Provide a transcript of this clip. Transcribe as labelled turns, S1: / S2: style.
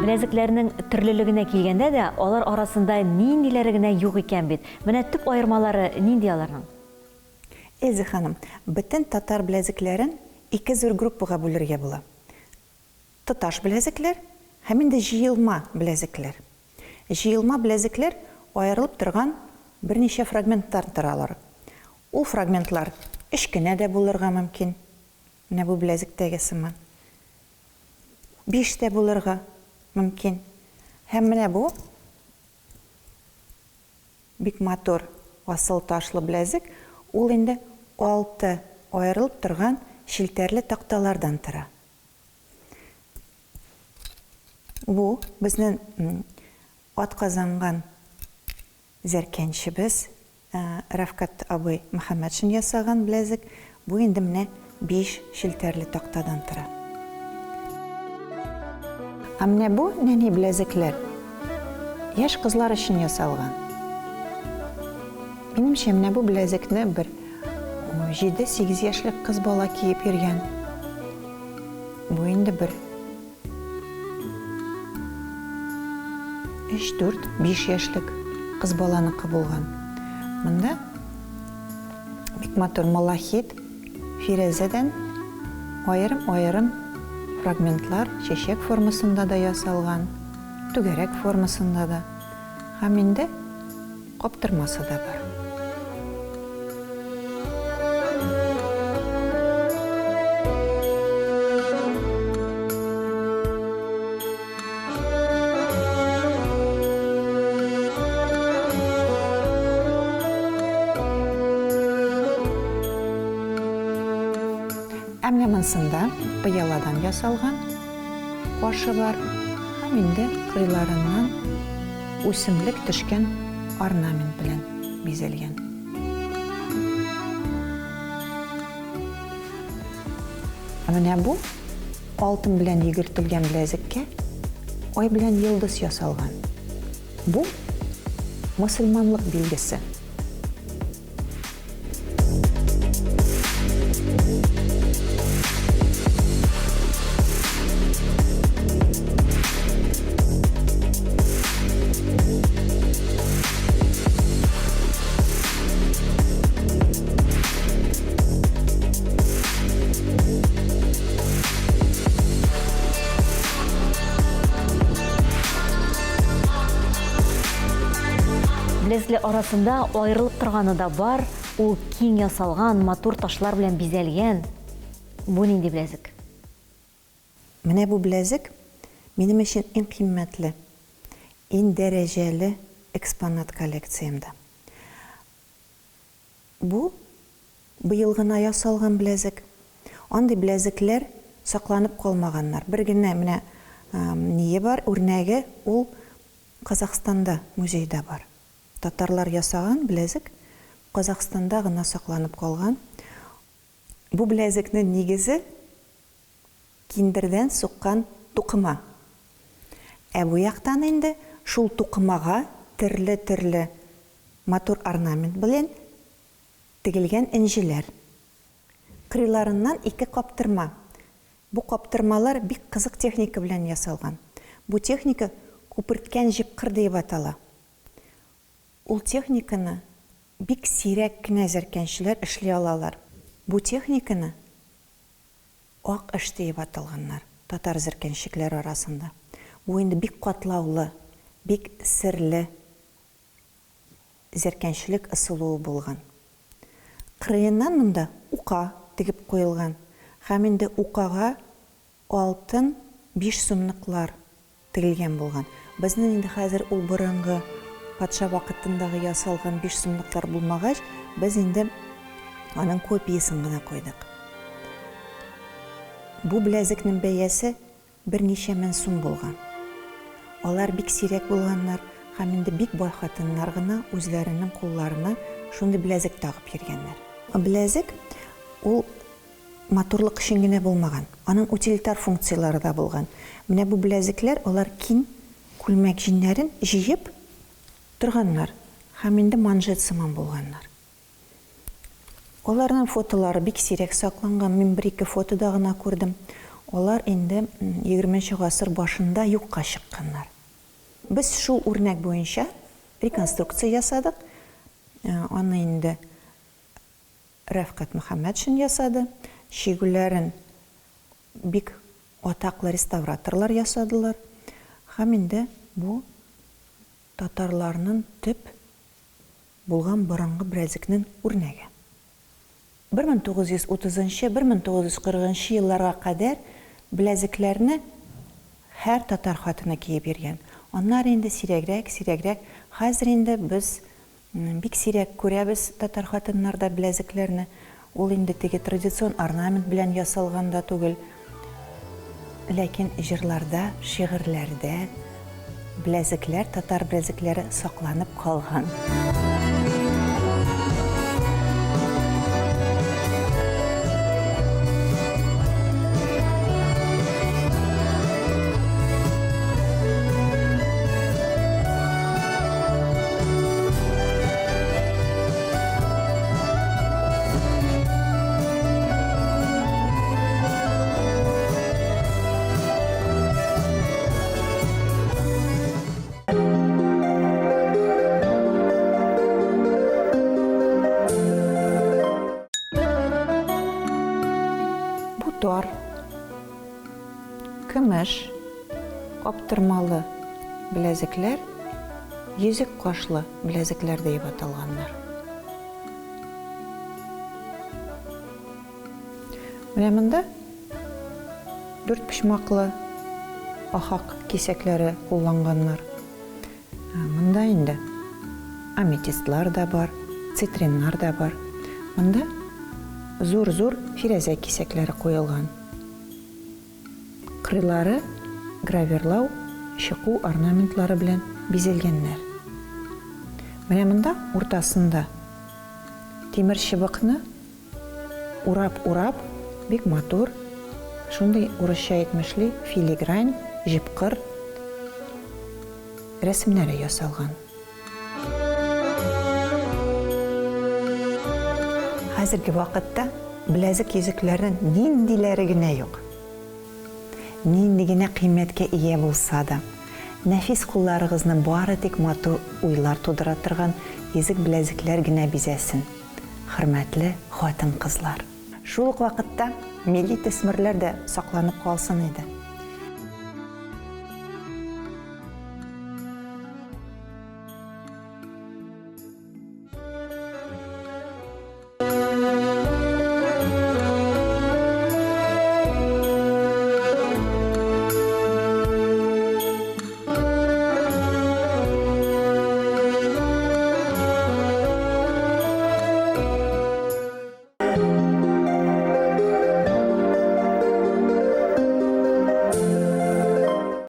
S1: Білезіклерінің түрлілігіне келгенде де, олар арасында ниндилері генә юк икән бит. Менә төп айырмалары нинди аларның?
S2: Эльза ханым, бөтен татар білезіклерін ике зур группаға бүлергә була. Тоташ білезіклер һәм инде җыелма білезіклер. Җыелма білезіклер аерылып торган берничә фрагменттар торалар. Ул фрагментлар өч кенә дә булырга мөмкин. Менә бу білезектәге сыман. 5 тә булырга мөмкин. Һәм менә бу бик матур асыл ташлы білезек, ул инде 6 аерылып торган шилтәрле такталардан тора. Бу безнең атказанган зәркәнчебез Рафкат абый Мөхәммәтшин ясаган білезек. Бу инде менә 5 шилтәрле тактадан тора. Ә менә бу нәни білезекләр яшь кызлар өчен ясалган. Минемчә, менә бу білезекне бер 7-8 яшьлек кыз бала киеп йөргән. Бу инде бер 3-4-5 яшьлек кыз баланыкы булган. Монда бик матур малахит, фирәзәдән аерым фрагментлар чәчәк формасында да ясалган, түгәрәк формасында да, һәм инде каптырмасы да бар. Әмне монсында пыяладан ясалган кашы бар, һәм инде кыйларыннан үсемлек төшкән орнамент белән бизәлгән. Менә бу алтын белән йөгертелгән білезеккә ай белән йылдыз ясалган. Бу мөселманлык билгесе.
S1: Білезіклер арасында айырылып торганы да бар, ул киң ясалган, матур ташлар белән бизәлгән. Бу нинди білезек?
S2: Менә бу білезек минем өчен иң кыйммәтле, иң дәрәҗәле экспонат коллекциямда. Бу быел гына ясалган білезек. Андый білезекләр сакланып калмаганнар. Бер генә менә ние бар, үрнәге, ул Казахстанда музейда бар. Татарлар ясаган білезек Казахстанда гына сакланып калган. Бу білезекнең нигезе киндердән суккан тукыма. Ә бу яктан инде шул тукымага төрле матур орнамент белән тегелгән инҗеләр. Кырыйларыннан 2 каптырма. Бу каптырмалар бик кызык техника белән ясалган. Бу техника күперткән җипкыр дип атала. Ул техниканы бик сирәк кенә зәркәнчеләр эшли алалар. Бу техниканы ак эш дип аталганнар татар зәркәнчекләр арасында. Бу инде бик катлаулы, бик серле зәркәнчелек ысулы булган. Кырыеннан монда ука тегеп куелган. Һәм инде укага алтын 5 сумныклар тегелгән булган. Безнең инде хәзер ул борынгы патша вакытындагы ясалган 5 сумныклар булмагач, без инде аның копиясын гына койдык. Бу білезекнең бәясе берничә мең сум булган. Алар бик сирәк булганнар, һәм инде бик бай хатыннар гына үзләренең кулларына шундый білезек тагып йөргәннәр. Білезек ул матурлык өчен генә булмаган, аның утилитар функциялары да булган. Менә бу білезекләр алар киң күлмәк җиннәрен җыеп торганнар, һәм инде манжет сыман булганнар. Аларның фотолары бик сирәк сакланган, мин 1-2 фотода гына күрдем. Олар инде 20 гасыр башында юкка чыкканнар. Без шул үрнәк буенча реконструкция ясадык. Аны инде Рәфкать Мөхәммәтшин ясады. Шигүләрен бик атаклы реставраторлар ясадылар. Һәм инде бу татарларның төп булган борынгы беләзекнең үрнәге. 1930-1940 елларга кадәр беләзекләрне һәр татар хатыны киеп йөргән. Аннары инде сирәгрәк, хәзер инде без бик сирәк күрәбез татар хатыннарда беләзекләрне. Ул инде теге традицион орнамент белән ясалган да түгел. Ләкин җырларда, шигырьләрдә беләзекләр, татар беләзекләре сакланып калган. Тар, көмеш, аптырмалы беләзекләр, йөзек кашлы беләзекләр дип аталганнар. Менә монда 4 почмаклы ахак кисәкләре кулланганнар. Монда инде аметистлар да бар, цитриннар да бар. Монда зур-зур фирәзә кисәкләре куелган. Кырыйлары граверлау, чыку орнаментлары белән бизелгәннәр. Менә монда уртасында тимер чыбыкны урап бик матур, шундый урысча әйтмешли филигрань, җипкыр рәсемнәре ясалган. Хәзерге вакытта беләзек йөзекләренең ниндиләре генә юк. Нинди генә кыйммәткә ия булса да, нәфис кулларыгызны бары тик матур уйлар тудыра торган йөзек беләзекләр генә бизәсен. Хөрмәтле хатын-кызлар. Шул ук вакытта милли төсмерләр дә сакланып калсын иде.